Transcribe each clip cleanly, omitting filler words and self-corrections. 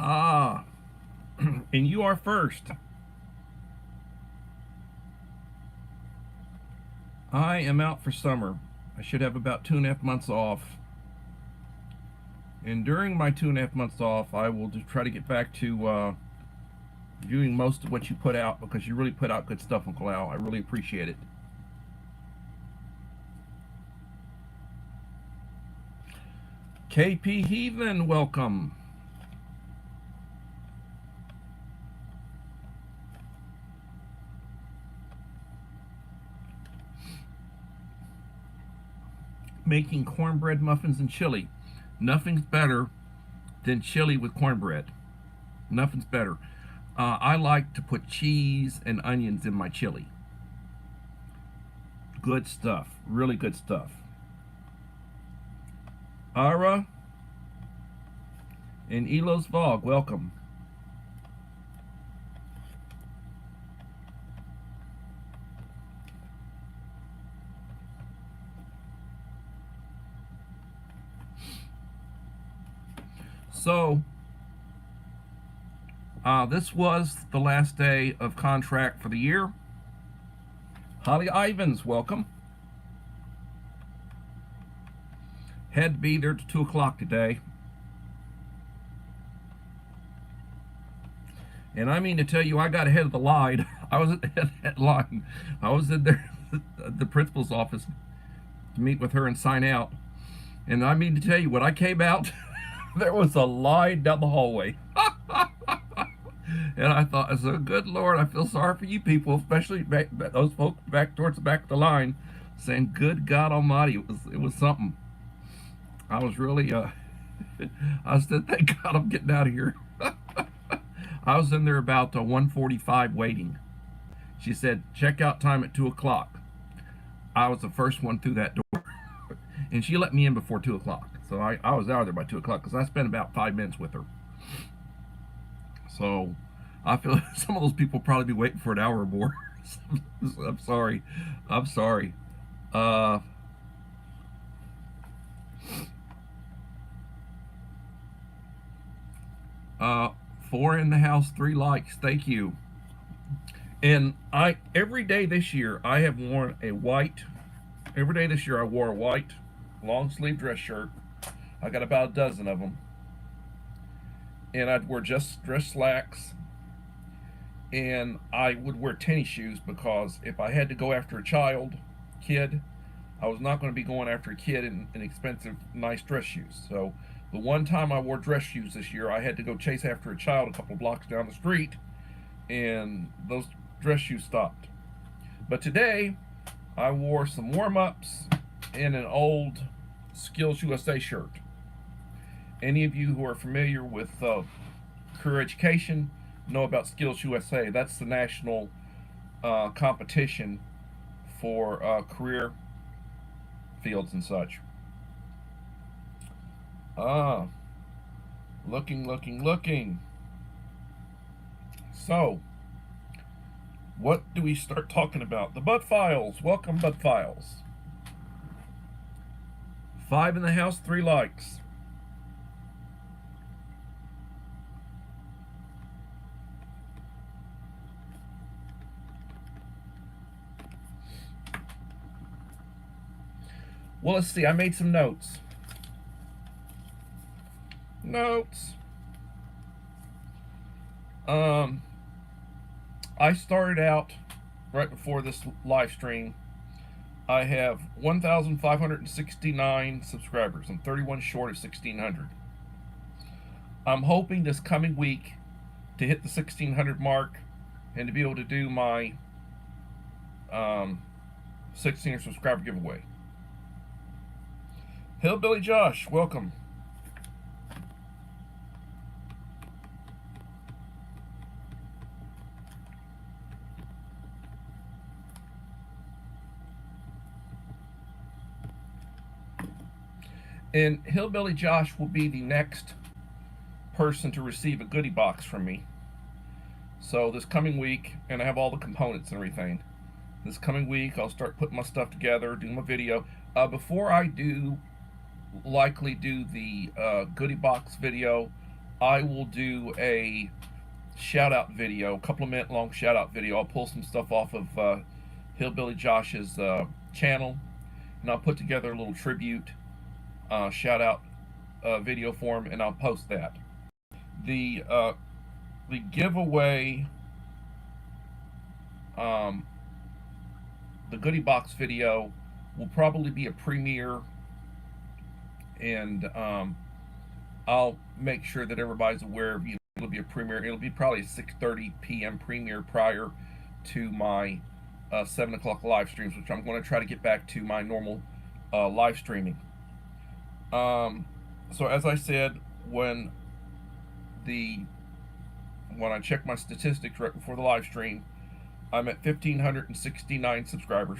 Ah, and you are first. I am out for summer. I should have about 2.5 months off. And during my 2.5 months off, I will just try to get back to viewing most of what you put out because you really put out good stuff, Uncle Al. I really appreciate it. KP Heathen, welcome. Making cornbread muffins and chili. Nothing's better than chili with cornbread. Nothing's better. I like to put cheese and onions in my chili. Good stuff. Really good stuff. Ara and Elos Vog, welcome. So, this was the last day of contract for the year. Holly Ivans, welcome. Had to be there to 2 o'clock today. And I mean to tell you, I got ahead of the line. I was at the head of that line. I was in there at the principal's office to meet with her and sign out. And I mean to tell you, when I came out, there was a line down the hallway. And I thought, I said, good Lord, I feel sorry for you people, especially those folks back towards the back of the line, saying, good God Almighty, it was something. I was really, I said, thank God I'm getting out of here. I was in there about 1:45 waiting. She said, checkout time at 2 o'clock. I was the first one through that door. And she let me in before 2 o'clock. So I was out of there by 2 o'clock because I spent about 5 minutes with her. So I feel some of those people probably be waiting for an hour or more. I'm sorry. I'm sorry. Uh, 4 in the house, 3 likes. Thank you. And every day this year I have worn a white. Every day this year I wore a white long sleeve dress shirt. I got about a dozen of them. And I'd wear just dress slacks. And I would wear tennis shoes because if I had to go after a kid, I was not going to be going after a kid in expensive, nice dress shoes. So the one time I wore dress shoes this year, I had to go chase after a child a couple blocks down the street, and those dress shoes stopped. But today, I wore some warm-ups and an old Skills USA shirt. Any of you who are familiar with career education know about Skills USA. That's the national competition for career fields and such. Looking. So, what do we start talking about? The Butt Files. Welcome, Butt Files. 5 in the house, 3 likes. Well, let's see. I made some notes. I started out right before this live stream. I have 1,569 subscribers. I'm 31 short of 1,600. I'm hoping this coming week to hit the 1,600 mark and to be able to do my 1,600 subscriber giveaway. Hillbilly Josh, welcome. And Hillbilly Josh will be the next person to receive a goodie box from me. So this coming week, and I have all the components and everything. This coming week, I'll start putting my stuff together, do my video. Before I likely do the goodie box video, I will do a shout out video, a couple of minute long shout out video. I'll pull some stuff off of Hillbilly Josh's channel, and I'll put together a little tribute shout out video for him, and I'll post that. The uh, the giveaway, um, the goodie box video will probably be a premiere, and I'll make sure that everybody's aware of. It'll be a premiere. It'll be probably a 6:30 p.m. premiere prior to my 7 o'clock live streams, which I'm going to try to get back to my normal live streaming. So as I said, the when I checked my statistics right before the live stream, I'm at 1,569 subscribers.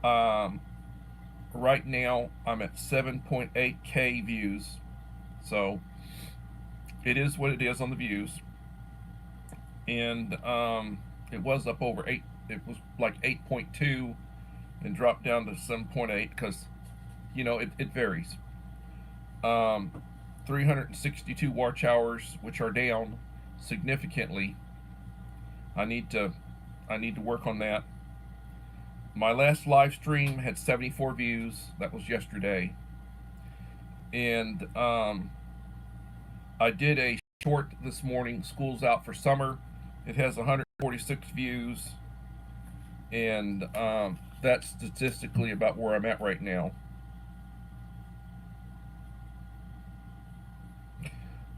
Right now, I'm at 7.8K views. So it is what it is on the views. And it was up over 8. It was like 8.2 and dropped down to 7.8 because, it varies. 362 watch hours, which are down significantly. I need to work on that. My last live stream had 74 views. That was yesterday. And I did a short this morning, School's Out for Summer. It has 146 views. And that's statistically about where I'm at right now.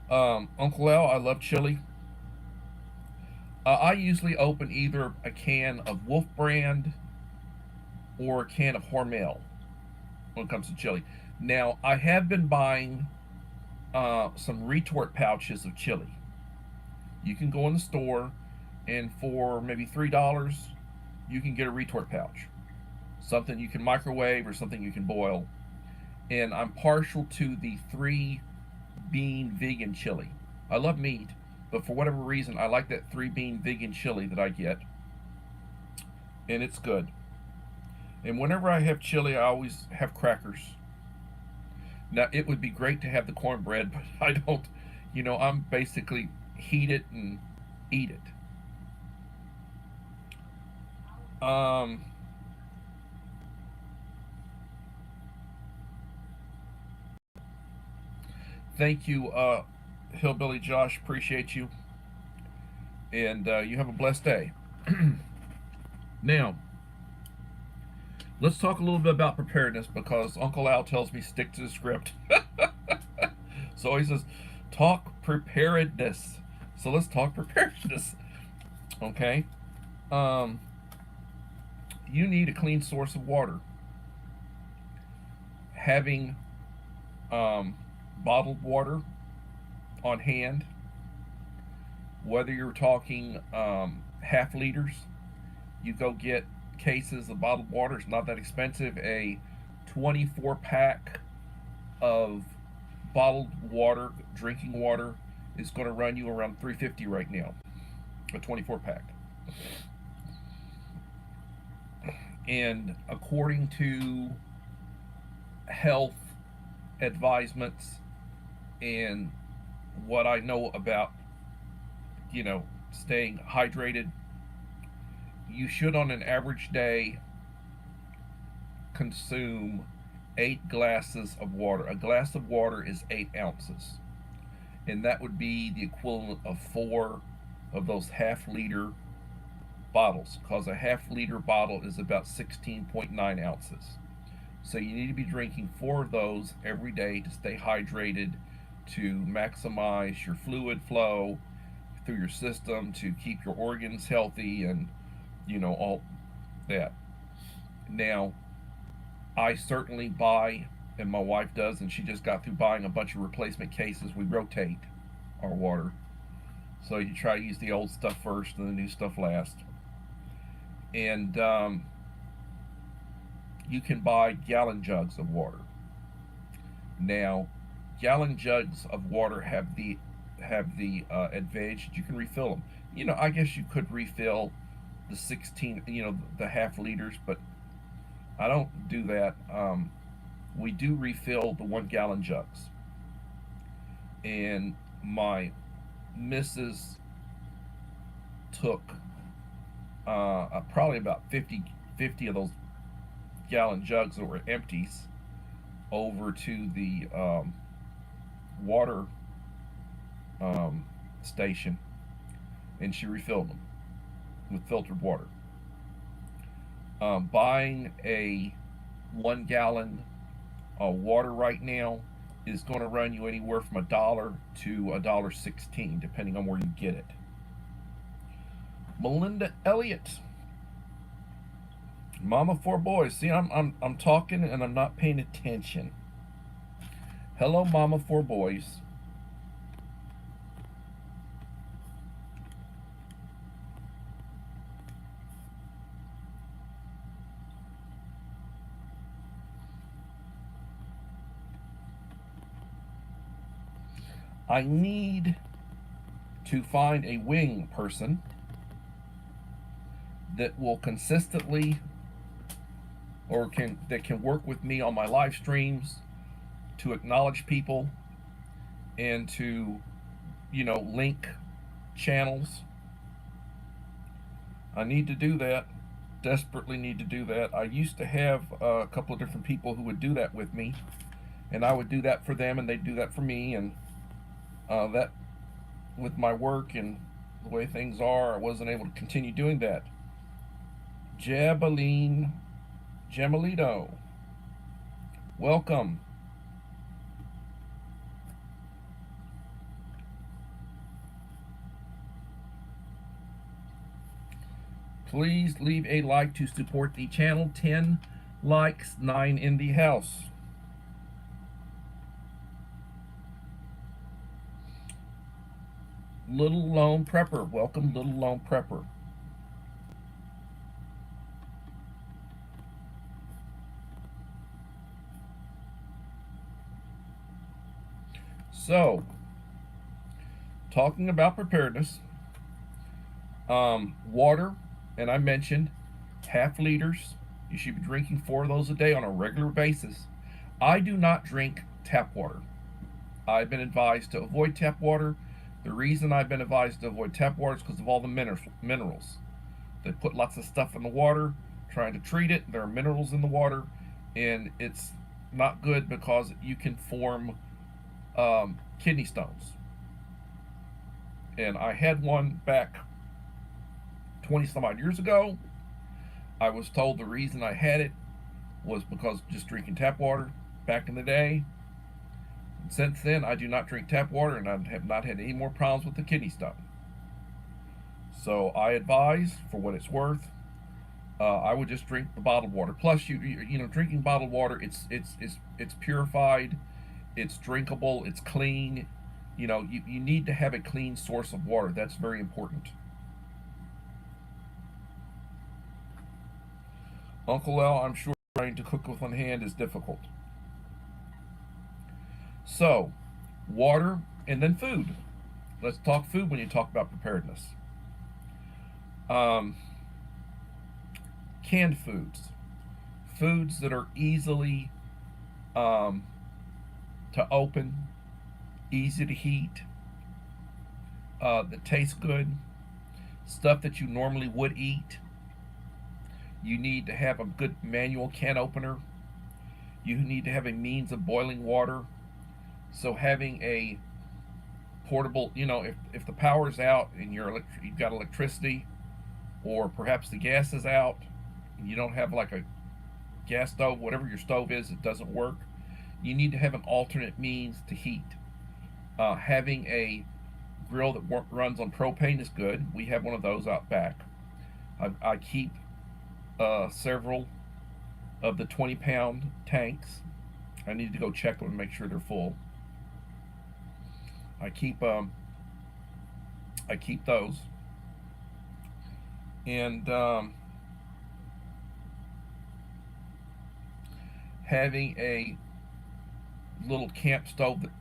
Uncle Al, I love chili. I usually open either a can of Wolf Brand or a can of Hormel when it comes to chili. Now, I have been buying some retort pouches of chili. You can go in the store, and for maybe $3, you can get a retort pouch. Something you can microwave or something you can boil. And I'm partial to the 3-bean vegan chili. I love meat, but for whatever reason, I like that 3-bean vegan chili that I get. And it's good. And whenever I have chili, I always have crackers. Now, it would be great to have the cornbread, but I don't. I'm basically heat it and eat it. Thank you, Hillbilly Josh. Appreciate you. And you have a blessed day. Now, let's talk a little bit about preparedness, because Uncle Al tells me stick to the script. So he says, talk preparedness. So let's talk preparedness. Okay. You need a clean source of water. Having bottled water on hand, whether you're talking half liters, you go get cases of bottled water. It's not that expensive. A 24-pack of bottled water, drinking water, is going to run you around $3.50 right now. A 24-pack. And according to health advisements and what I know about, staying hydrated, you should on an average day consume 8 glasses of water. A glass of water is 8 ounces. And that would be the equivalent of 4 of those half-liter bottles, because a half-liter bottle is about 16.9 ounces. So you need to be drinking 4 of those every day to stay hydrated, to maximize your fluid flow through your system, to keep your organs healthy, and all that. Now, I certainly buy, and my wife does, and she just got through buying a bunch of replacement cases. We rotate our water. So you try to use the old stuff first and the new stuff last. And you can buy gallon jugs of water. Now, gallon jugs of water have the advantage that you can refill them. I guess you could refill the 16, the half liters, but I don't do that. We do refill the 1 gallon jugs. and my missus took probably about 50 of those gallon jugs that were empties over to the water station, and she refilled them with filtered water. Buying a 1 gallon water right now is going to run you anywhere from $1 to $1.16, depending on where you get it. Melinda Elliott, Mama Four Boys. See, I'm talking and I'm not paying attention. Hello, Mama Four Boys. I need to find a wing person that will consistently that can work with me on my live streams to acknowledge people and to link channels. I need to do that. Desperately need to do that. I used to have a couple of different people who would do that with me, and I would do that for them and they'd do that for me, and that with my work and the way things are, I wasn't able to continue doing that. Jabeline Gemelito, welcome. Please leave a like to support the channel. 10 likes, 9 in the house. Little Lone Prepper, welcome, Little Lone Prepper. So, talking about preparedness, water, and I mentioned half liters. You should be drinking 4 of those a day on a regular basis. I do not drink tap water. I've been advised to avoid tap water. The reason I've been advised to avoid tap water is because of all the minerals. They put lots of stuff in the water trying to treat it. There are minerals in the water, and it's not good because you can form kidney stones. And I had one back 20 some odd years ago. I was told the reason I had it was because just drinking tap water back in the day. And since then, I do not drink tap water, and I have not had any more problems with the kidney stone. So I advise, for what it's worth, I would just drink the bottled water. Plus, you know, drinking bottled water, it's purified, it's drinkable, it's clean. You know, you need to have a clean source of water. That's very important. Uncle L, I'm sure trying to cook with one hand is difficult. So, water and then food. Let's talk food when you talk about preparedness. Canned foods. Foods that are easily to open, easy to heat, that taste good, stuff that you normally would eat. You need to have a good manual can opener. You need to have a means of boiling water. So having a portable, you know, if the power's out and you've got electricity, or perhaps the gas is out, and you don't have like a gas stove, whatever your stove is, it doesn't work, you need to have an alternate means to heat. Having a grill that runs on propane is good. We have one of those out back. I keep several of the 20-pound tanks. I need to go check them and make sure they're full. I keep those, and having a little camp stove that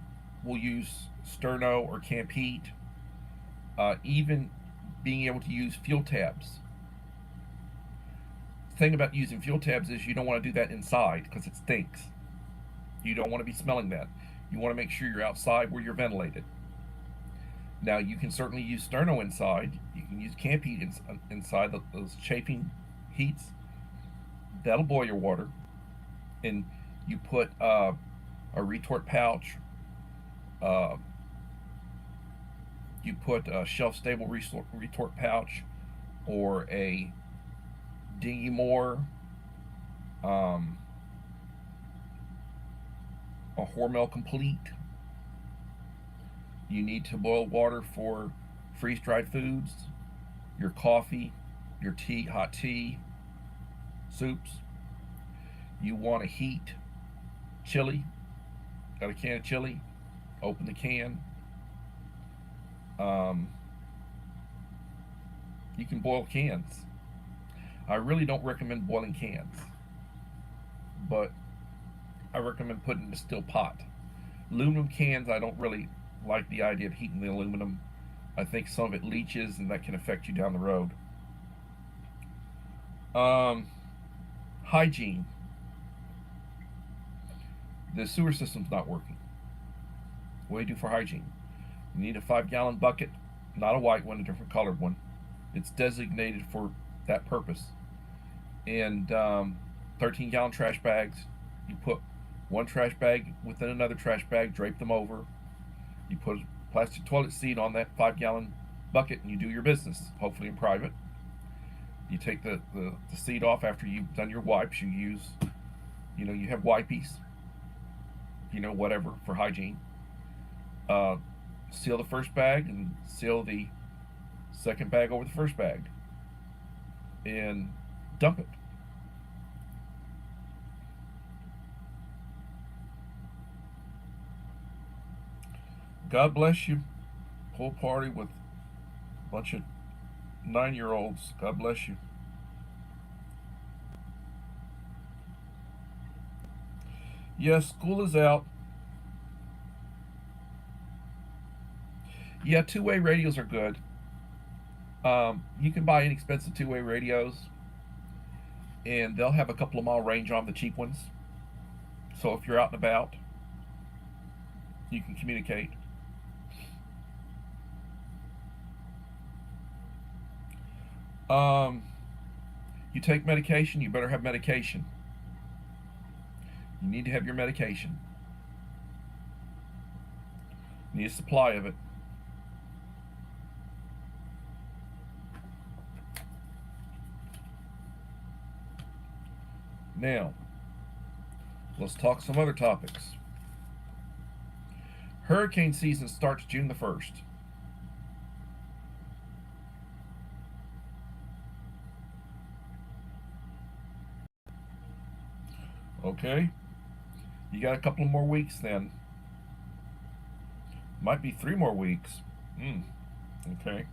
will use sterno or camp heat. Even being able to use fuel tabs. The thing about using fuel tabs is you don't want to do that inside because it stinks. You don't want to be smelling that. You want to make sure you're outside where you're ventilated. Now, you can certainly use sterno inside. You can use camp heat inside those chafing heats. That'll boil your water. And you put a retort pouch. Uh, you put a shelf-stable retort pouch or a dinghy moor, um, a Hormel Complete. You need to boil water for freeze-dried foods, your coffee, your tea, hot tea, soups. You want to heat chili. Got a can of chili? Open the can. You can boil cans. I really don't recommend boiling cans, but I recommend putting in a steel pot. Aluminum cans, I don't really like the idea of heating the aluminum. I think some of it leaches and that can affect you down the road. Hygiene. The sewer system's not working. What do you do for hygiene? You need a 5-gallon bucket, not a white one, a different colored one. It's designated for that purpose. And 13-gallon trash bags. You put one trash bag within another trash bag, drape them over. You put a plastic toilet seat on that 5-gallon bucket and you do your business, hopefully in private. You take the seat off after you've done your wipes. You use, you have wipies, whatever for hygiene. Seal the first bag and seal the second bag over the first bag and dump it. God bless you. Pool party with a bunch of 9-year-olds. God bless you. Yes, school is out. Yeah, two-way radios are good. You can buy inexpensive two-way radios, and they'll have a couple of mile range on the cheap ones. So if you're out and about, you can communicate. You take medication, you better have medication. You need to have your medication. You need a supply of it. Now, let's talk some other topics. Hurricane season starts June the 1st. Okay, you got a couple more weeks then. Might be 3 more weeks. Okay.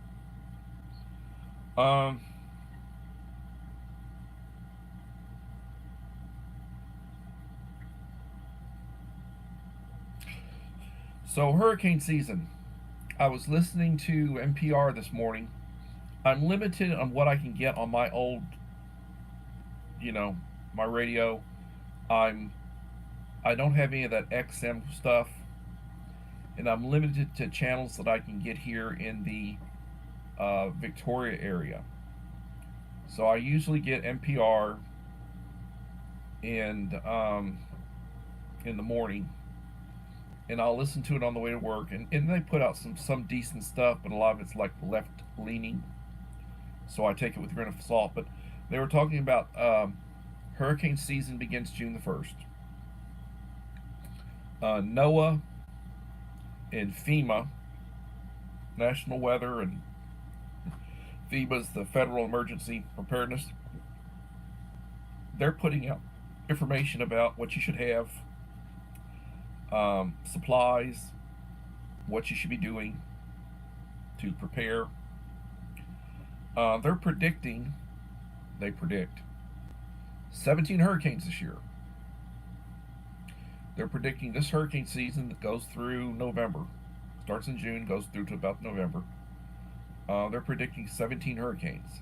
So hurricane season. I was listening to NPR this morning. I'm limited on what I can get on my old, my radio. I don't have any of that XM stuff, and I'm limited to channels that I can get here in the Victoria area. So I usually get NPR and in the morning, and I'll listen to it on the way to work. And they put out some decent stuff, but a lot of it's like left leaning. So I take it with a grain of salt. But they were talking about hurricane season begins June the 1st. NOAA and FEMA, National Weather, and FEMA's the Federal Emergency Preparedness. They're putting out information about what you should have, supplies, what you should be doing to prepare. They predict 17 hurricanes this year. They're predicting this hurricane season that goes through November, starts in June, goes through to about November. They're predicting 17 hurricanes.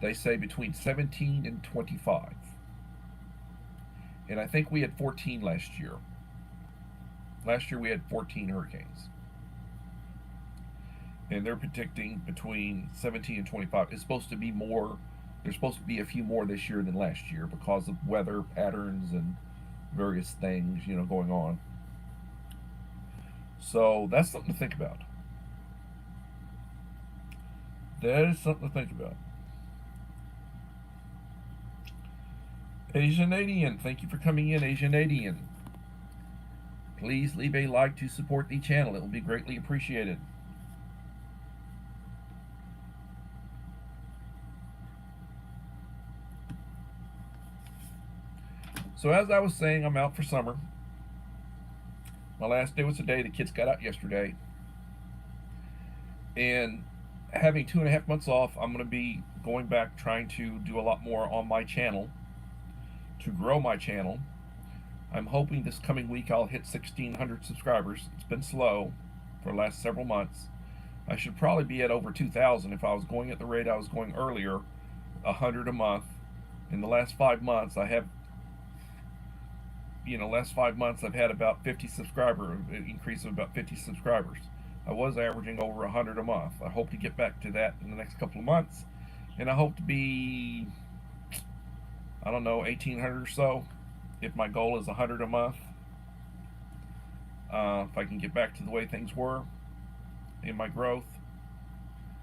They say between 17 and 25. And I think we had 14 last year. Last year we had 14 hurricanes. And they're predicting between 17 and 25. It's supposed to be more. There's supposed to be a few more this year than last year because of weather patterns and various things, going on. So that's something to think about. That is something to think about. Asianadian, thank you for coming in, Asianadian. Please leave a like to support the channel. It will be greatly appreciated. So as I was saying, I'm out for summer. My last day was today. The kids got out yesterday. And having 2.5 months off, I'm going to be going back trying to do a lot more on my channel to grow my channel. I'm hoping this coming week I'll hit 1,600 subscribers. It's been slow for the last several months. I should probably be at over 2,000 if I was going at the rate I was going earlier, 100 a month. In the last 5 months, I've had about 50 subscriber increase of about 50 subscribers. I was averaging over 100 a month. I hope to get back to that in the next couple of months, and I hope to be, 1,800 or so. If my goal is 100 a month, if I can get back to the way things were in my growth,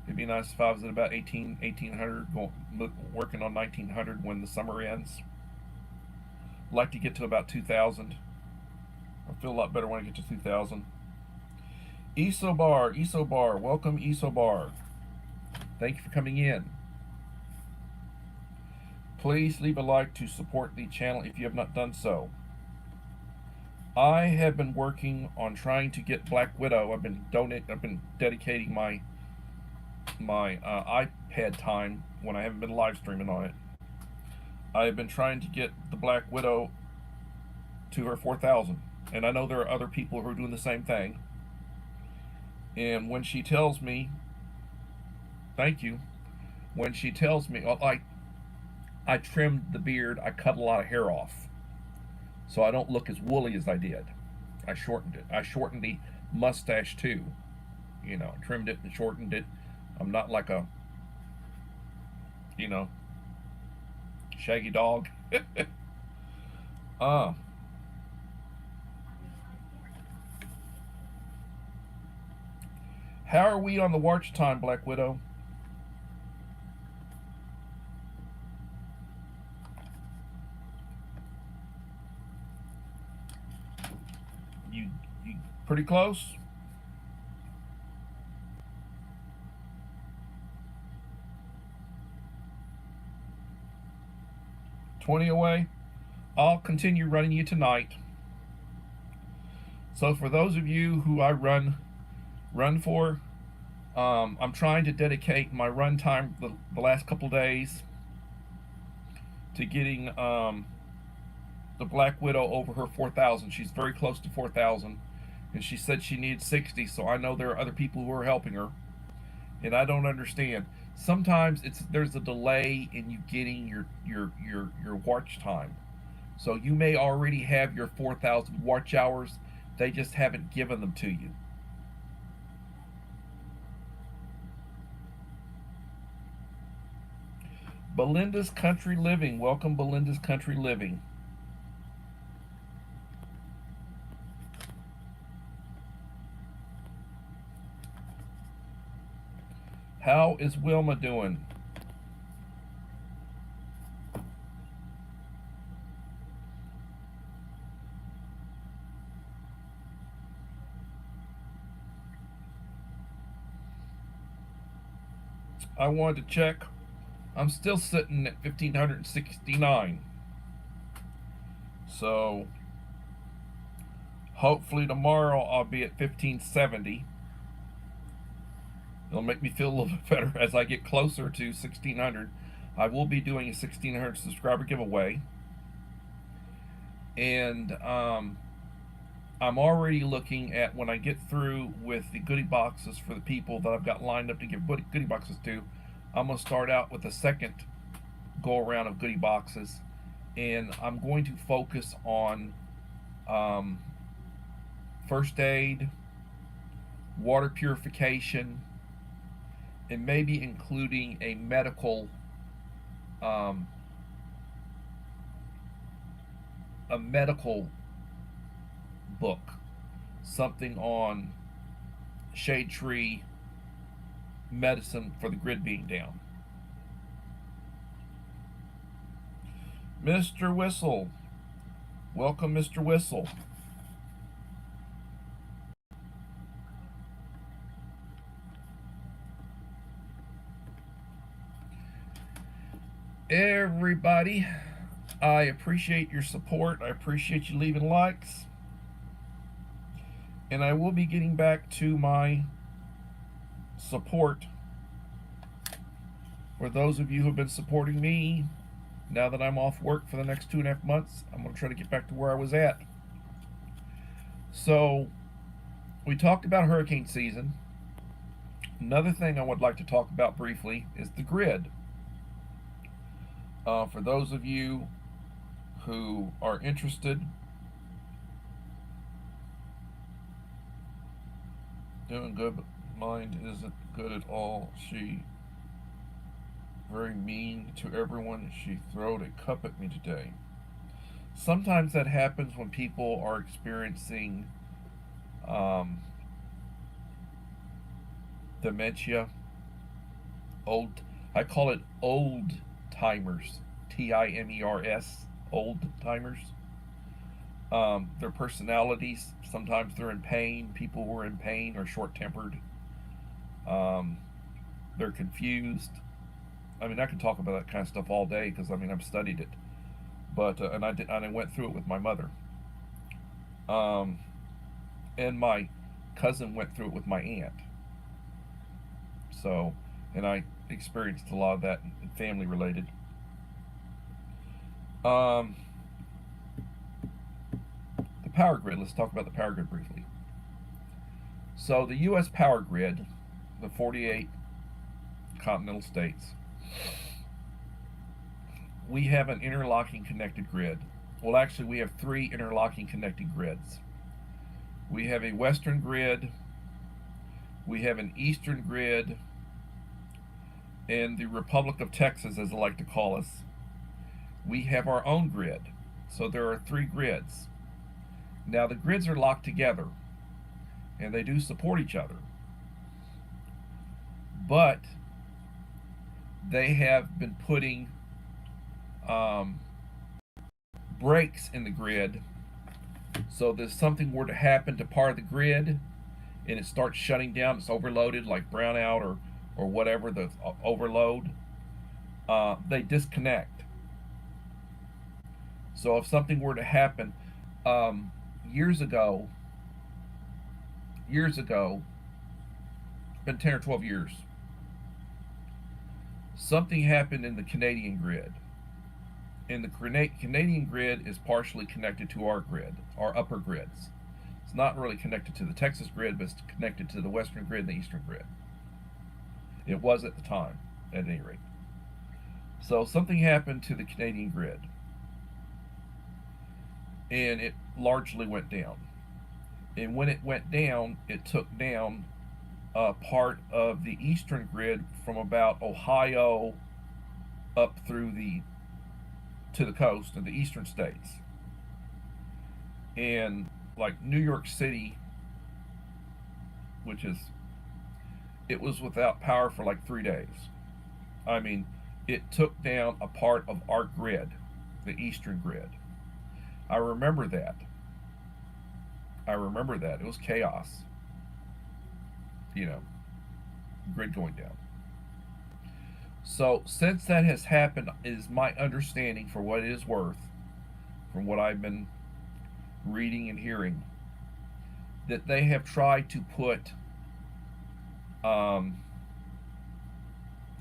it'd be nice if I was at about 1,800, working on 1,900 when the summer ends. I'd like to get to about 2,000. I feel a lot better when I get to 2,000. Isobar, welcome Isobar. Thank you for coming in. Please leave a like to support the channel if you have not done so. I have been working on trying to get Black Widow. I've been dedicating my iPad time when I haven't been live streaming on it. I have been trying to get the Black Widow to her 4,000, and I know there are other people who are doing the same thing. And when she tells me, thank you, when she tells me, I trimmed the beard, I cut a lot of hair off, so I don't look as woolly as I did. I shortened it. I shortened the mustache too. Trimmed it and shortened it. I'm not like a, shaggy dog. How are we on the watch time, Black Widow? You pretty close? $20 away. I'll continue running you tonight. So for those of you who I run for, I'm trying to dedicate my run time the last couple days to getting the Black Widow over her 4,000. She's very close to 4,000, and she said she needs 60. So I know there are other people who are helping her, and I don't understand. Sometimes there's a delay in you getting your watch time. So you may already have your 4,000 watch hours. They just haven't given them to you. Belinda's Country Living. Welcome, Belinda's Country Living. How is Wilma doing? I wanted to check. I'm still sitting at 1,569. So hopefully tomorrow I'll be at 1,570. It'll make me feel a little bit better as I get closer to 1,600. I will be doing a 1,600 subscriber giveaway. And I'm already looking at, when I get through with the goodie boxes for the people that I've got lined up to give goodie boxes to, I'm going to start out with a second go around of goodie boxes, and I'm going to focus on first aid, water purification, and maybe including um, a medical book, something on shade tree medicine for the grid being down. Mr. Whistle, welcome, Mr. Whistle. Everybody, I appreciate your support. I appreciate you leaving likes. And I will be getting back to my support for those of you who have been supporting me. Now that I'm off work for the next 2.5 months, I'm going to try to get back to where I was at. So, we talked about hurricane season. Another thing I would like to talk about briefly is the grid. For those of you who are interested, doing good, but mind isn't good at all. She very mean to everyone. She throwed a cup at me today. Sometimes that happens when people are experiencing dementia. I call it old timers. TIMERS, old timers. Their personalities, sometimes they're in pain. People who are in pain are short-tempered. They're confused. I mean, I can talk about that kind of stuff all day because, I mean, I've studied it. But, and I went through it with my mother. And my cousin went through it with my aunt. So, and I experienced a lot of that, family related. The power grid. Let's talk about the power grid briefly. So the U.S. power grid, the 48 continental states, we have an interlocking connected grid. Well, actually, we have 3 interlocking connected grids. We have a western grid, we have an eastern grid, and the Republic of Texas, as I like to call us, we have our own grid. So there are 3 grids. Now the grids are locked together, and they do support each other. But they have been putting breaks in the grid, so that if something were to happen to part of the grid and it starts shutting down, it's overloaded, like brownout or whatever, the overload, they disconnect. So if something were to happen, years ago, it's been 10 or 12 years, something happened in the Canadian grid. And the Canadian grid is partially connected to our grid, our upper grids. It's not really connected to the Texas grid, but it's connected to the western grid and the eastern grid. It was at the time, at any rate. So something happened to the Canadian grid, and it largely went down. And when it went down, it took down part of the eastern grid from about Ohio up through to the coast of the eastern states. And like New York City, it was without power for like 3 days. I mean, it took down a part of our grid, the eastern grid. I remember that. It was chaos. Grid going down. So since that has happened, it is my understanding, for what it is worth, from what I've been reading and hearing, that they have tried to put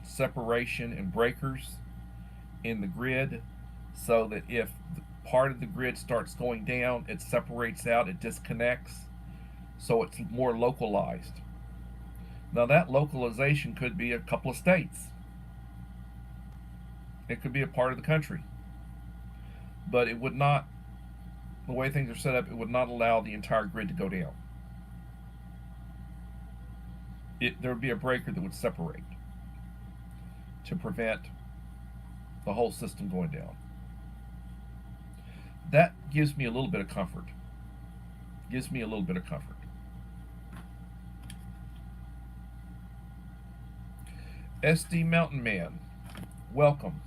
separation and breakers in the grid, so that if part of the grid starts going down, it separates out, it disconnects, so it's more localized. Now that localization could be a couple of states. It could be a part of the country. But it would not the way things are set up, it would not allow the entire grid to go down. There would be a breaker that would separate to prevent the whole system going down. That gives me a little bit of comfort. Gives me a little bit of comfort. SD Mountain Man, welcome.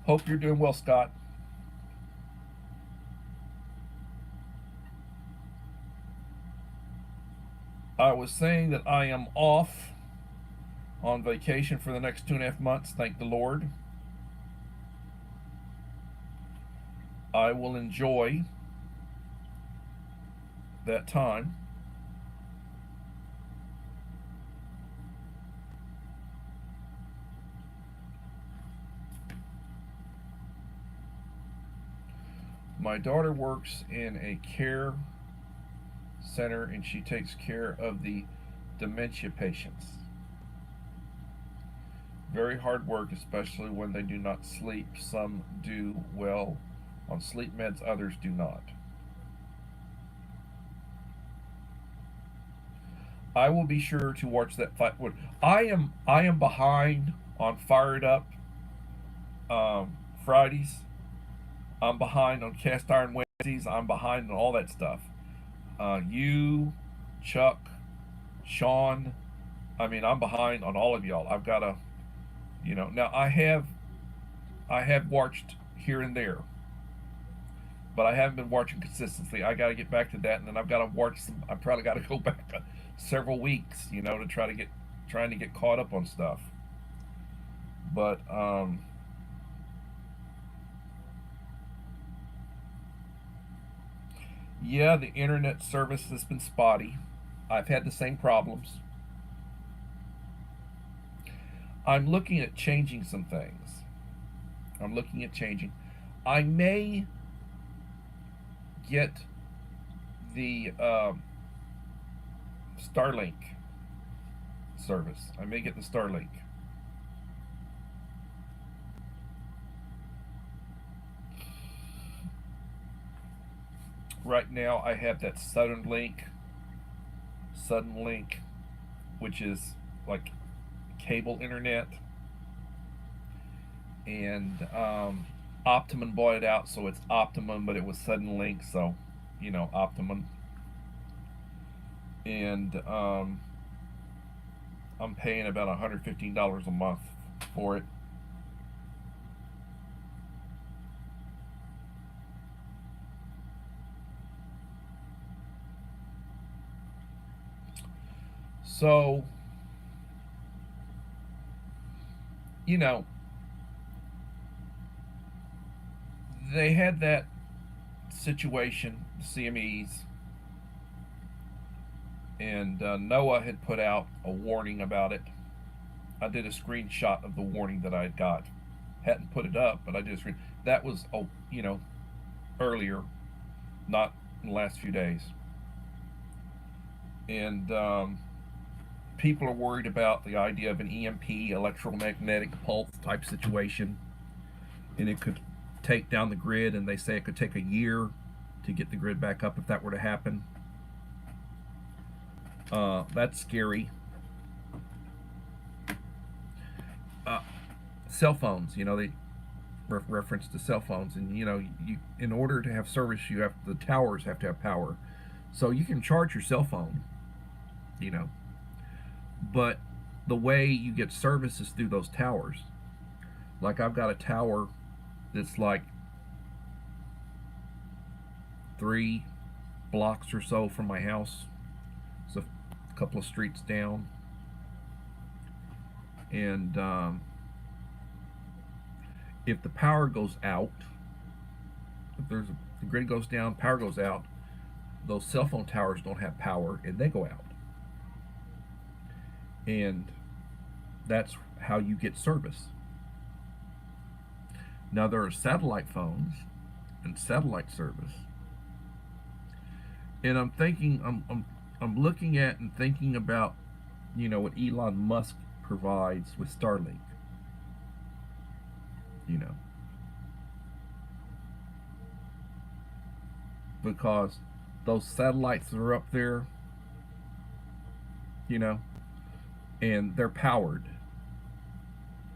Hope you're doing well, Scott. I was saying that I am off on vacation for the next 2.5 months, thank the Lord. I will enjoy that time. My daughter works in a care center and she takes care of the dementia patients. Very hard work, especially when they do not sleep. Some do well on sleep meds, others do not. I will be sure to watch that fight. I am behind on Fired Up Fridays. I'm behind on Cast Iron Wednesdays. I'm behind on all that stuff. You, Chuck, Sean. I mean, I'm behind on all of y'all. I've got to, Now I have watched here and there, but I haven't been watching consistently. I got to get back to that, and then I've got to watch some. I probably got to go back several weeks, to trying to get caught up on stuff. But yeah, the internet service has been spotty. I've had the same problems. I'm looking at changing some things. I may get the Starlink service. I may get the Starlink. Right now I have that Suddenlink, which is like cable internet, and Optimum bought it out, so it's Optimum, but it was Suddenlink, so Optimum. And I'm paying about $115 a month for it. So, they had that situation, CMEs, and NOAA had put out a warning about it. I did a screenshot of the warning that I had got. Hadn't put it up, but I did a screen. That was, earlier, not in the last few days. And people are worried about the idea of an EMP, electromagnetic pulse type situation, and it could take down the grid, and they say it could take a year to get the grid back up if that were to happen. That's scary. Cell phones, they reference to cell phones, and you in order to have service, the towers have to have power, so you can charge your cell phone, but the way you get service is through those towers. Like I've got a tower that's like 3 blocks or so from my house. It's a couple of streets down, and if the power goes out, if the grid goes down, power goes out, those cell phone towers don't have power and they go out. And that's how you get service. Now there are satellite phones and satellite service. And I'm thinking, I'm looking at and thinking about, what Elon Musk provides with Starlink. You know, because those satellites that are up there, you know, and they're powered,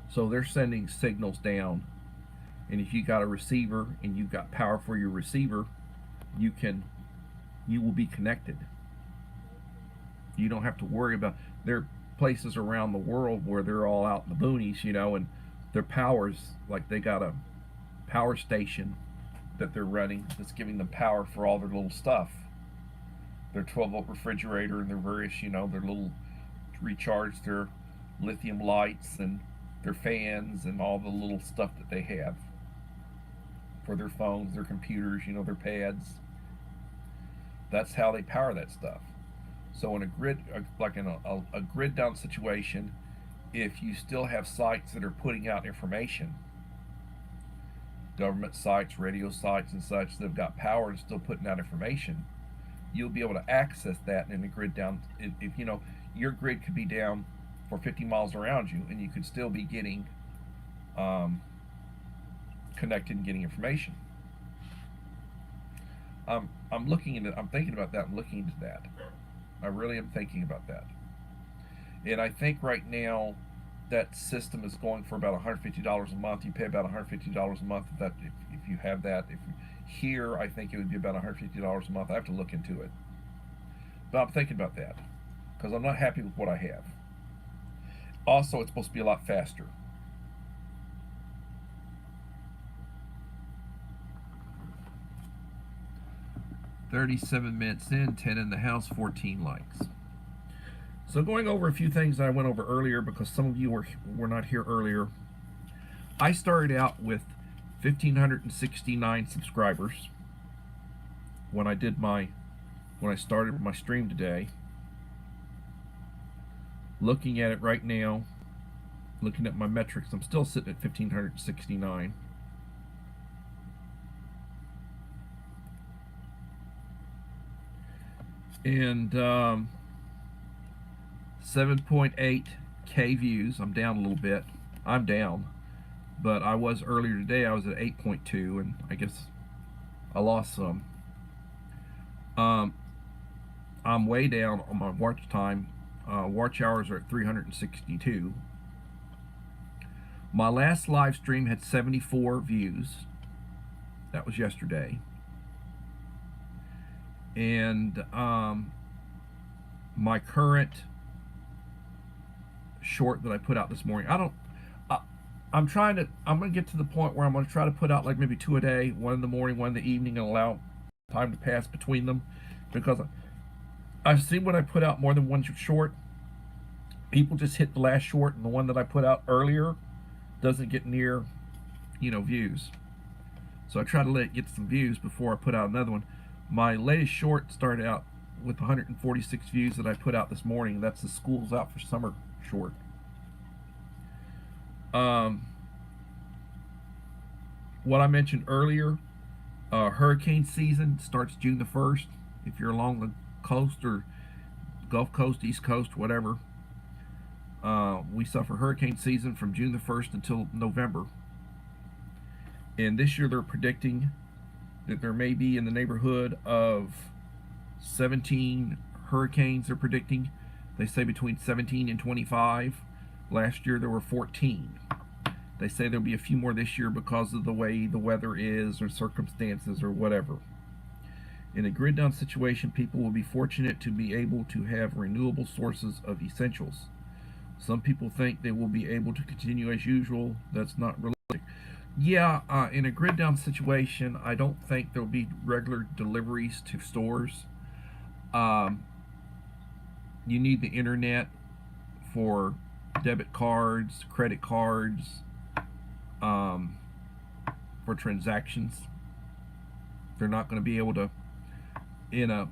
so they're sending signals down. And if you got a receiver and you've got power for your receiver, you can you will be connected. You don't have to worry about. There are places around the world where they're all out in the boonies, and their powers, like they got a power station that they're running that's giving them power for all their little stuff. Their 12-volt refrigerator and their various, their little recharge their lithium lights and their fans and all the little stuff that they have for their phones, their computers, their pads. That's how they power that stuff. So in a grid, like in a grid down situation, if you still have sites that are putting out information, government sites, radio sites, and such that have got power and still putting out information, you'll be able to access that in a grid down. If your grid could be down for 50 miles around you, and you could still be getting connected and getting information. I'm looking into. I'm thinking about that. I'm looking into that. I really am thinking about that. And I think right now that system is going for about $150 a month. You pay about $150 a month if you have that. If here, I think it would be about $150 a month. I have to look into it. But I'm thinking about that because I'm not happy with what I have. Also, it's supposed to be a lot faster. $37 in, 10 in the house, 14 likes. So going over a few things that I went over earlier because some of you were not here earlier. I started out with 1,569 subscribers when I started my stream today. Looking at it right now, looking at my metrics, I'm still sitting at 1,569. And 7.8K views. I'm down a little bit. I'm down. But I was earlier today, I was at 8.2, and I guess I lost some. I'm way down on my watch time. Watch hours are at 362. My last live stream had 74 views. That was yesterday. And my current short that I put out this morning, I'm going to get to the point where I'm going to try to put out like maybe 2 a day, 1 in the morning, 1 in the evening, and allow time to pass between them, because I've seen when I put out more than one short, people just hit the last short, and the one that I put out earlier doesn't get near, views. So I try to let it get some views before I put out another one. My latest short started out with 146 views that I put out this morning. That's the School's Out for Summer short. What I mentioned earlier, hurricane season starts June the 1st. If you're along the coast or Gulf Coast, East Coast, whatever, we suffer hurricane season from June the 1st until November. And this year they're predicting that there may be in the neighborhood of 17 hurricanes. They're predicting. They say between 17 and 25. Last year there were 14. They say there'll be a few more this year because of the way the weather is or circumstances or whatever. In a grid down situation, people will be fortunate to be able to have renewable sources of essentials. Some people think they will be able to continue as usual. That's not realistic. Yeah, in a grid down situation, I don't think there'll be regular deliveries to stores. You need the internet for debit cards, credit cards, for transactions. They're not going to be able to, in a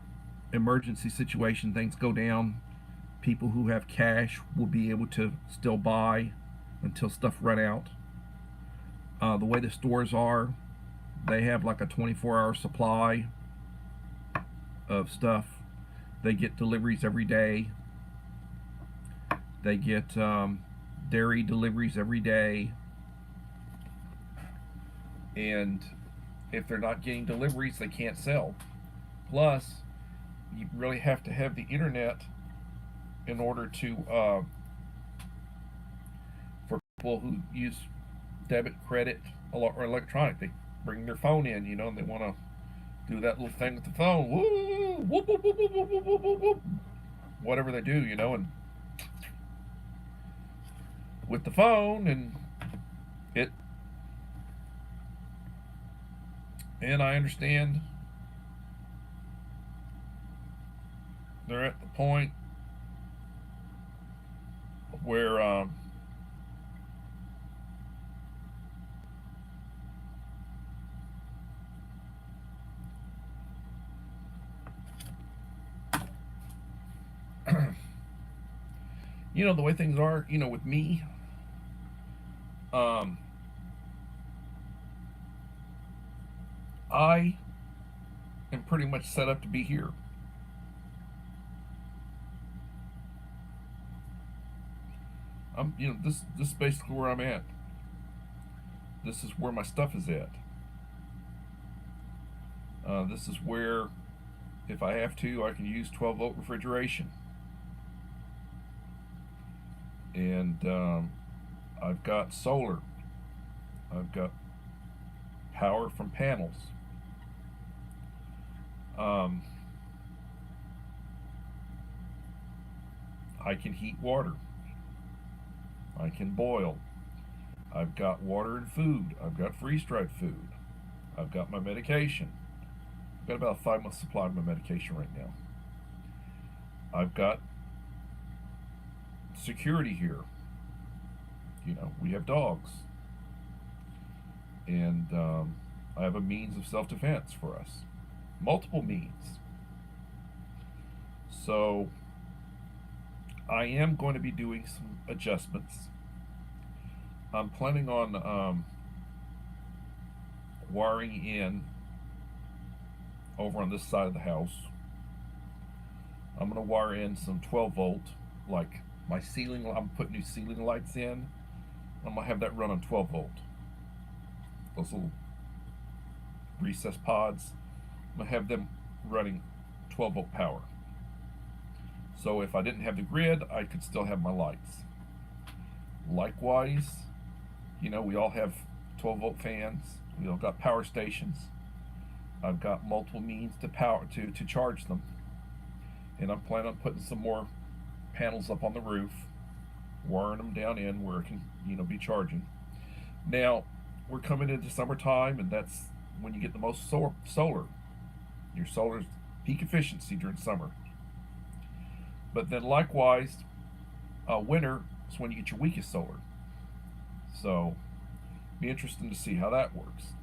emergency situation, things go down, people who have cash will be able to still buy until stuff run out. The way the stores are, they have like a 24-hour supply of stuff. They get deliveries every day. They get dairy deliveries every day. And if they're not getting deliveries, they can't sell. Plus, you really have to have the internet in order to, for people who use debit, credit, or electronic. They bring their phone in, and they want to do that little thing with the phone. Woo, whoop, whoop, whoop, whoop, whoop, whoop, whoop, whoop. Whatever they do, and with the phone, it, and I understand they're at the point where the way things are, with me, um, I am pretty much set up to be here. This is basically where I'm at. This is where my stuff is at. This is where, if I have to, I can use 12-volt refrigeration. And I've got solar. I've got power from panels. I can heat water. I can boil. I've got water and food. I've got freeze-dried food. I've got my medication. I've got about a 5-month supply of my medication right now. I've got security here. We have dogs. And I have a means of self-defense for us. Multiple means. So I am going to be doing some adjustments. I'm planning on wiring in over on this side of the house. I'm going to wire in some 12-volt, like my ceiling. I'm putting new ceiling lights in. I'm going to have that run on 12-volt. Those little recessed pods, I'm going to have them running 12-volt power. So if I didn't have the grid, I could still have my lights. Likewise, we all have 12-volt fans. We all got power stations. I've got multiple means to charge them. And I'm planning on putting some more panels up on the roof, wiring them down in where it can, be charging. Now, we're coming into summertime, and that's when you get the most solar. Your solar's peak efficiency during summer. But then likewise, winter is when you get your weakest solar. So, be interesting to see how that works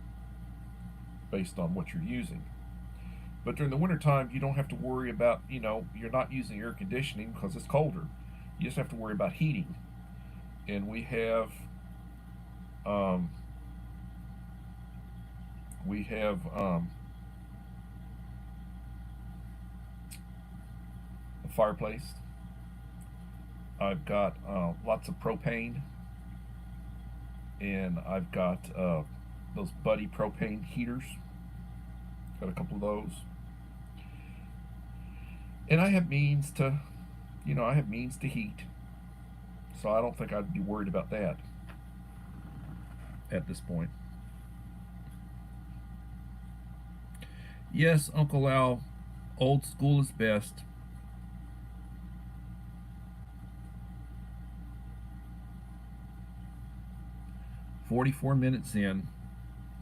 based on what you're using. But during the winter time, you don't have to worry about, you're not using air conditioning because it's colder. You just have to worry about heating. And we have a fireplace. I've got lots of propane, and I've got those Buddy propane heaters. Got a couple of those, and I have means to, heat. So I don't think I'd be worried about that at this point. Yes, Uncle Al, old school is best. "44 minutes in,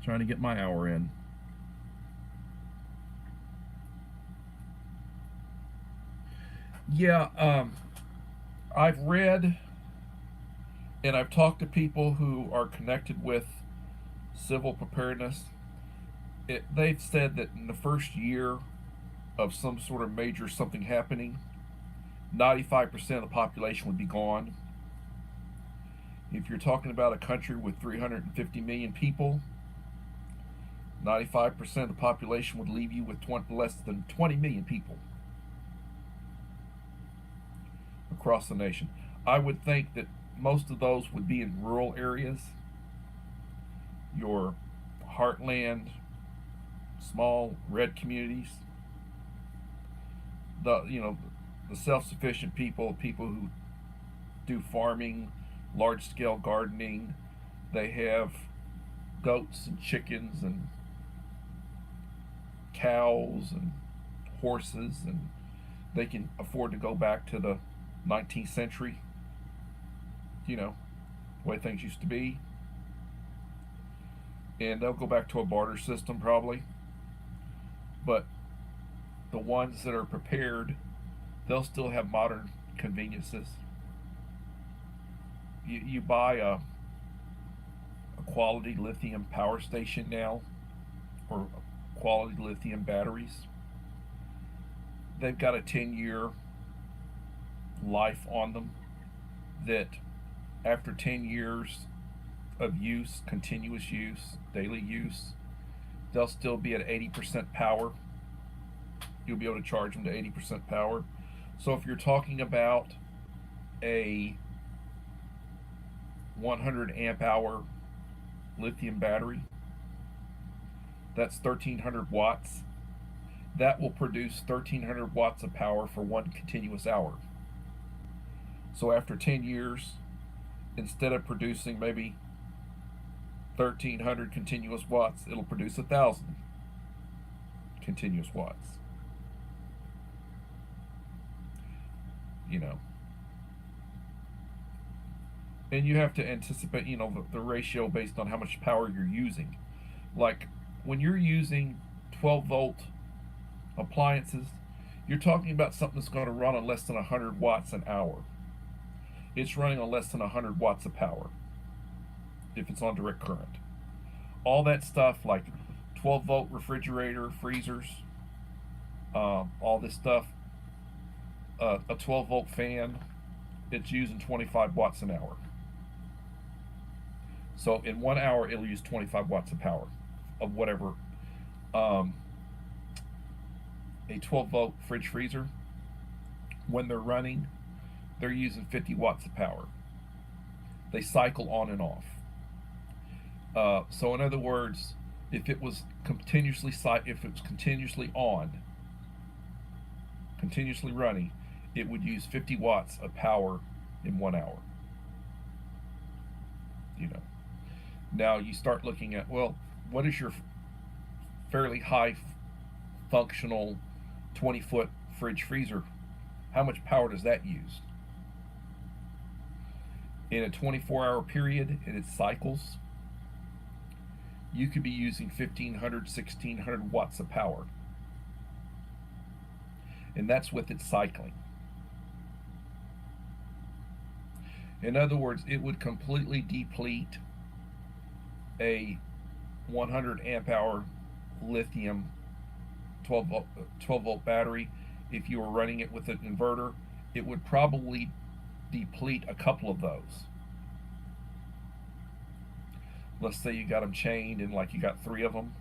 trying to get my hour in." Yeah, I've read and I've talked to people who are connected with civil preparedness. They've said that in the first year of some sort of major something happening, 95% of the population would be gone. If you're talking about a country with 350 million people, 95% of the population would leave you with less than 20 million people. across the nation. I would think that most of those would be in rural areas, your heartland, small red communities. The self-sufficient people, people who do farming, large-scale gardening. They have goats and chickens and cows and horses, and they can afford to go back to the 19th century, the way things used to be. And they'll go back to a barter system probably. But the ones that are prepared, they'll still have modern conveniences. You buy a quality lithium power station now, or quality lithium batteries. They've got a 10-year life on them, that after 10 years of use, continuous use, daily use, they'll still be at 80% power. You'll be able to charge them to 80% power. So if you're talking about a 100 amp hour lithium battery, that's 1300 watts. That will produce 1300 watts of power for one continuous hour. So after 10 years, instead of producing maybe 1300 continuous watts, it'll produce 1000 continuous watts. And you have to anticipate, the ratio based on how much power you're using. Like when you're using 12-volt appliances, you're talking about something that's going to run on less than 100 watts an hour. It's running on less than 100 watts of power if it's on direct current. All that stuff like 12-volt refrigerator, freezers, all this stuff, a 12-volt fan, it's using 25 watts an hour. So in 1 hour, it'll use 25 watts of power of whatever. A 12-volt fridge freezer, when they're running, they're using 50 watts of power. They cycle on and off. So in other words, if it was continuously on, continuously running, it would use 50 watts of power in 1 hour. Now you start looking at, well, what is your fairly high functional 20-foot fridge freezer? How much power does that use? In a 24-hour period, and it cycles, you could be using 1500, 1600 watts of power. And that's with it cycling. In other words, it would completely deplete a 100 amp hour lithium 12-volt battery. If you were running it with an inverter, it would probably deplete a couple of those. Let's say you got them chained and like you got 3 of them.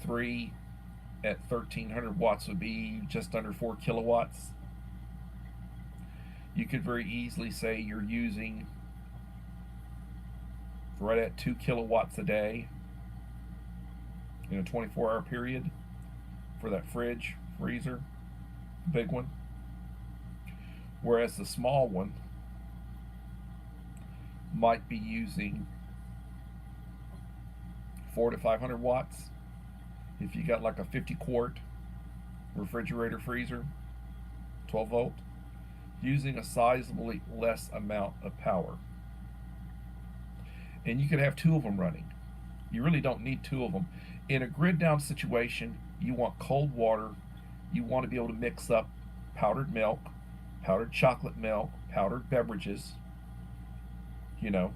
3 at 1300 watts would be just under 4 kilowatts. You could very easily say you're using right at 2 kilowatts a day in a 24-hour period for that fridge, freezer, big one. Whereas the small one might be using 400 to 500 watts. If you got like a 50-quart refrigerator, freezer, 12-volt, using a sizably less amount of power. And you could have 2 of them running. You really don't need 2 of them. In a grid down situation, you want cold water. You want to be able to mix up powdered milk, powdered chocolate milk, powdered beverages. You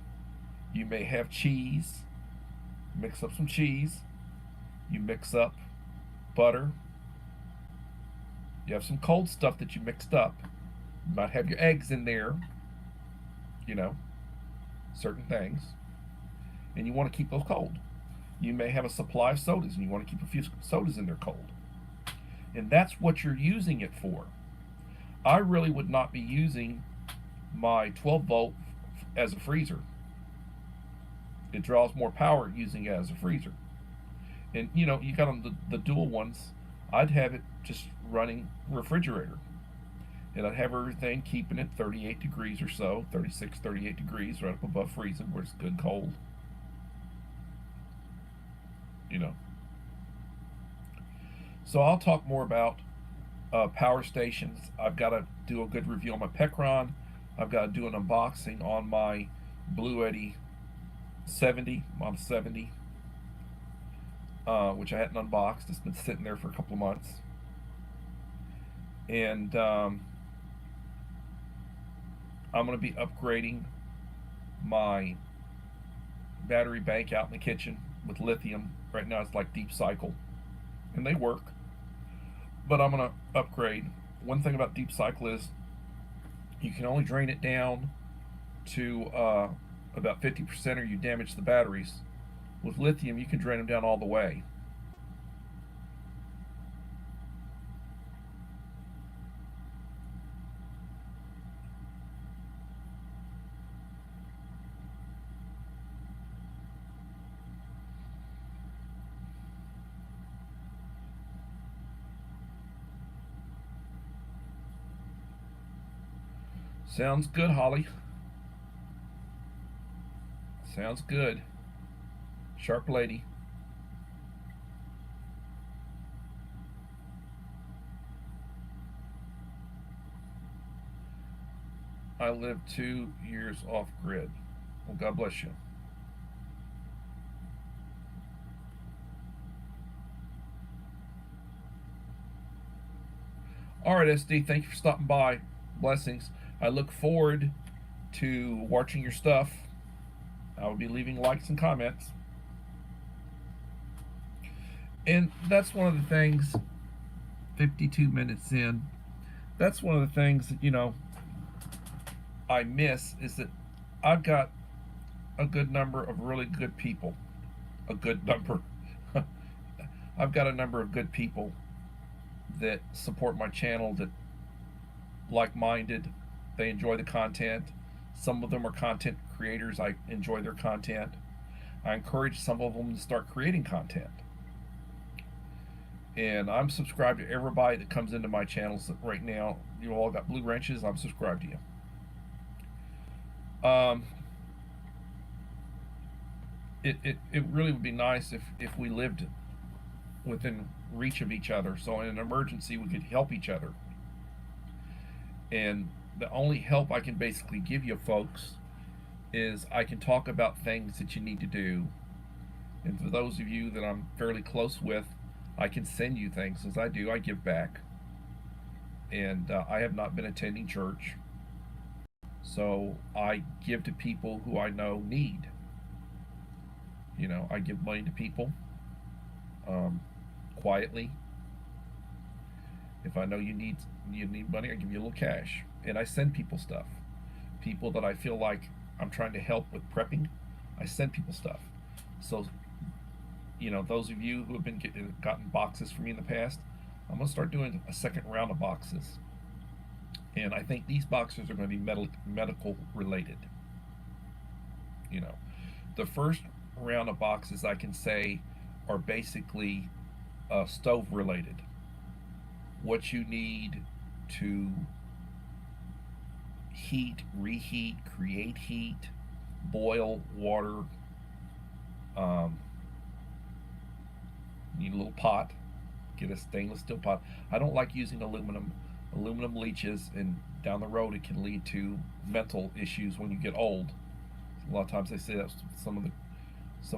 may have cheese. Mix up some cheese. You mix up butter. You have some cold stuff that you mixed up. You might have your eggs in there. Certain things. And you want to keep those cold. You may have a supply of sodas and you want to keep a few sodas in there cold. And that's what you're using it for. I really would not be using my 12 volt as a freezer. It draws more power using it as a freezer. And you know, you got on the dual ones, I'd have it just running refrigerator. And I'd have everything keeping it 38 degrees or so, 36, 38 degrees, right up above freezing where it's good cold. You know. So I'll talk more about power stations. I've got to do a good review on my Pecron. I've got to do an unboxing on my Blue Eddy 70, Mom 70, which I hadn't unboxed. It's been sitting there for a couple of months. And I'm going to be upgrading my battery bank out in the kitchen with lithium. Right now it's like deep cycle, and they work. But I'm going to upgrade. One thing about deep cycle is you can only drain it down to about 50% or you damage the batteries. With lithium, you can drain them down all the way. Sounds good, Holly. Sounds good. Sharp lady. I lived 2 years off grid. Well, God bless you. All right, SD, thank you for stopping by. Blessings. I look forward to watching your stuff. I will be leaving likes and comments. And that's one of the things, 52 minutes in, that's one of the things that, you know, I miss is that I've got a good number of really good people. A good number. I've got a number of good people that support my channel, that like-minded. They enjoy the content. Some of them are content creators. I enjoy their content. I encourage some of them to start creating content. And I'm subscribed to everybody that comes into my channels right now. You all got blue wrenches. I'm subscribed to you. It really would be nice if we lived within reach of each other. So in an emergency, we could help each other. And the only help I can basically give you folks is I can talk about things that you need to do. And for those of you that I'm fairly close with, I can send you things. As I do, I give back. And I have not been attending church. So I give to people who I know need. You know, I give money to people quietly. If I know you need money, I give you a little cash. And I send people stuff. People that I feel like I'm trying to help with prepping, I send people stuff. So, you know, those of you who have been gotten boxes from me in the past, I'm going to start doing a second round of boxes. And I think these boxes are going to be medical related. You know, the first round of boxes I can say are basically stove related. What you need to heat, reheat, create heat, boil water. Need a little pot. Get a stainless steel pot. I don't like using aluminum. Aluminum leaches, and down the road it can lead to mental issues when you get old. A lot of times they say that some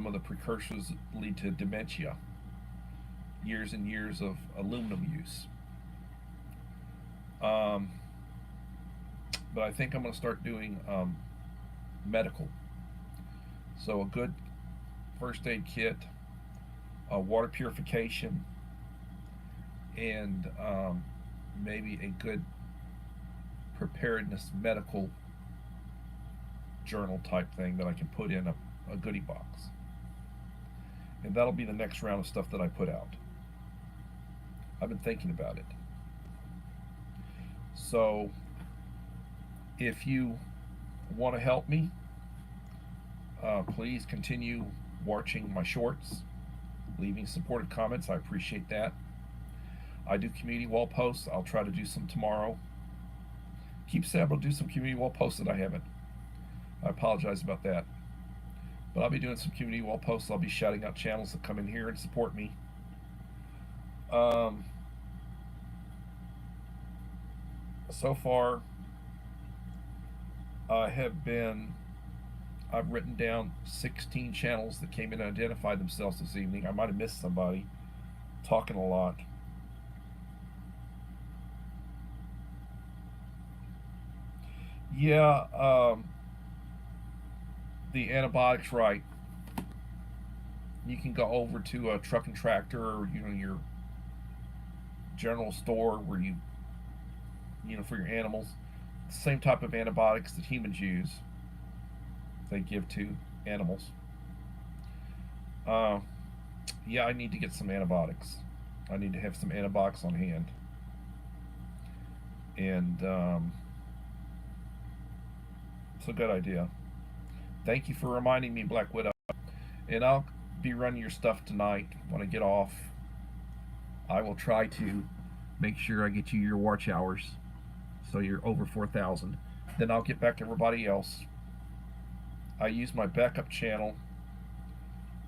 of the precursors lead to dementia. Years and years of aluminum use. But I think I'm going to start doing medical. So a good first aid kit, water purification, and maybe a good preparedness medical journal type thing that I can put in a goodie box. And that'll be the next round of stuff that I put out. I've been thinking about it. So if you want to help me, please continue watching my shorts, leaving supportive comments. I appreciate that. I do community wall posts. I'll try to do some tomorrow. Keep saying I'll do some community wall posts that I haven't. I apologize about that. But I'll be doing some community wall posts. I'll be shouting out channels that come in here and support me. So far, I've written down 16 channels that came in and identified themselves this evening. I might have missed somebody. Talking a lot. Yeah, the antibiotics, right. You can go over to a truck and tractor, or your general store where for your animals. Same type of antibiotics that humans use, they give to animals. Yeah, I need to get some antibiotics. I need to have some antibiotics on hand. And it's a good idea. Thank you for reminding me, Black Widow. And I'll be running your stuff tonight when I get off. I will try to make sure I get you your watch hours, so you're over 4,000. Then I'll get back to everybody else. I use my backup channel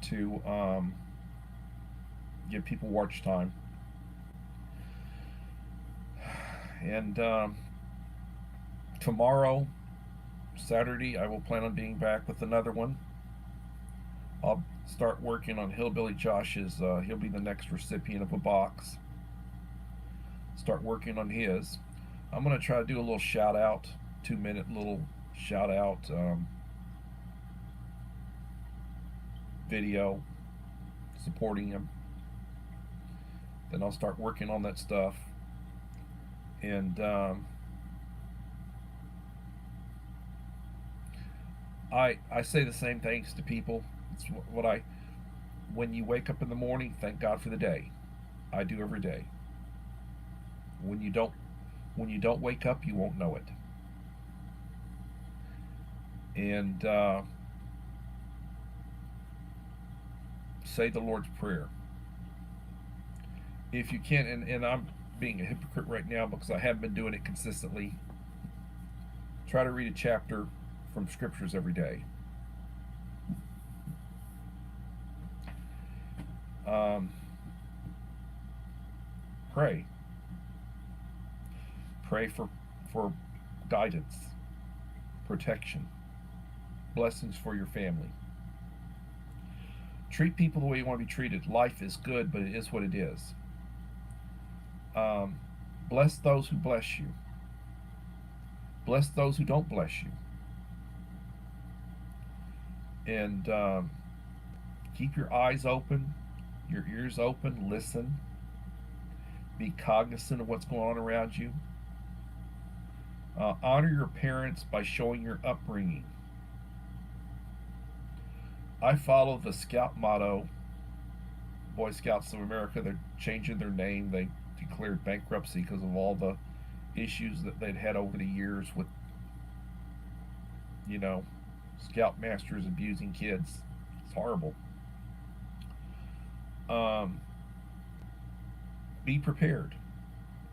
to give people watch time. And tomorrow, Saturday, I will plan on being back with another one. I'll start working on Hillbilly Josh's. He'll be the next recipient of a box. Start working on his. I'm going to try to do a little shout out, 2-minute little shout out video supporting him. Then I'll start working on that stuff. And I say the same things to people. It's what when you wake up in the morning, thank God for the day. I do every day. When you don't wake up, you won't know it. And say the Lord's Prayer. If you can, and I'm being a hypocrite right now because I haven't been doing it consistently, try to read a chapter from scriptures every day. Pray. Pray for guidance, protection, blessings for your family. Treat people the way you want to be treated. Life is good, but it is what it is. Bless those who bless you. Bless those who don't bless you. And keep your eyes open, your ears open, listen. Be cognizant of what's going on around you. Honor your parents by showing your upbringing. I follow the Scout motto, Boy Scouts of America. They're changing their name. They declared bankruptcy because of all the issues that they'd had over the years with, Scoutmasters abusing kids. It's horrible. Be prepared.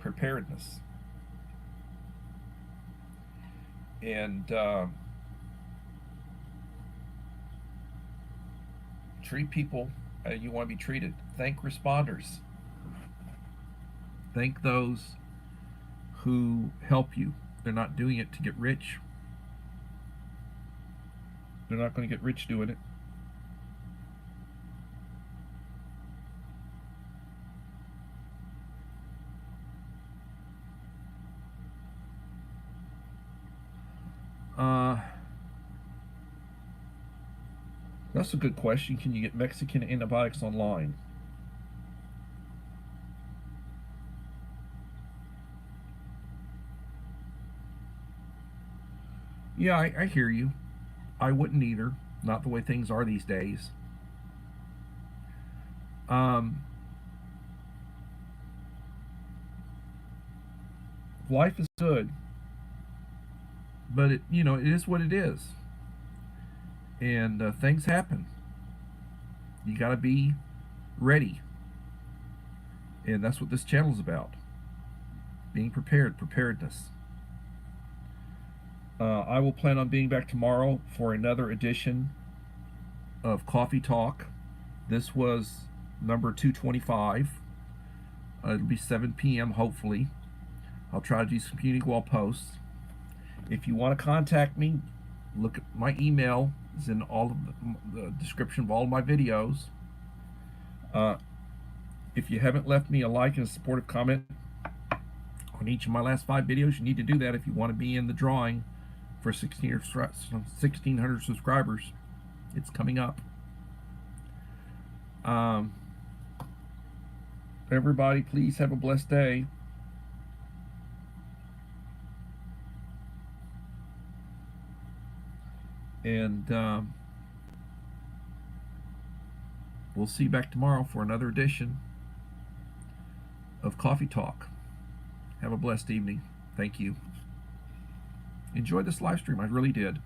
Preparedness. And treat people how you want to be treated. Thank responders. Thank those who help you. They're not doing it to get rich. They're not going to get rich doing it. That's a good question. Can you get Mexican antibiotics online? Yeah, I hear you. I wouldn't either. Not the way things are these days. Life is good, but it is what it is, and things happen. You got to be ready, and that's what this channel is about: being prepared, preparedness. I will plan on being back tomorrow for another edition of Coffee Talk. This was number 225. It'll be 7 p.m. hopefully. I'll try to do some community wall posts. If you want to contact me, look at my email. Is in all of the description of all of my videos. If you haven't left me a like and a supportive comment on each of my last 5 videos, you need to do that if you want to be in the drawing for 1,600 subscribers. It's coming up. Everybody, please have a blessed day. And we'll see you back tomorrow for another edition of Coffee Talk. Have a blessed evening. Thank you. Enjoyed this live stream. I really did.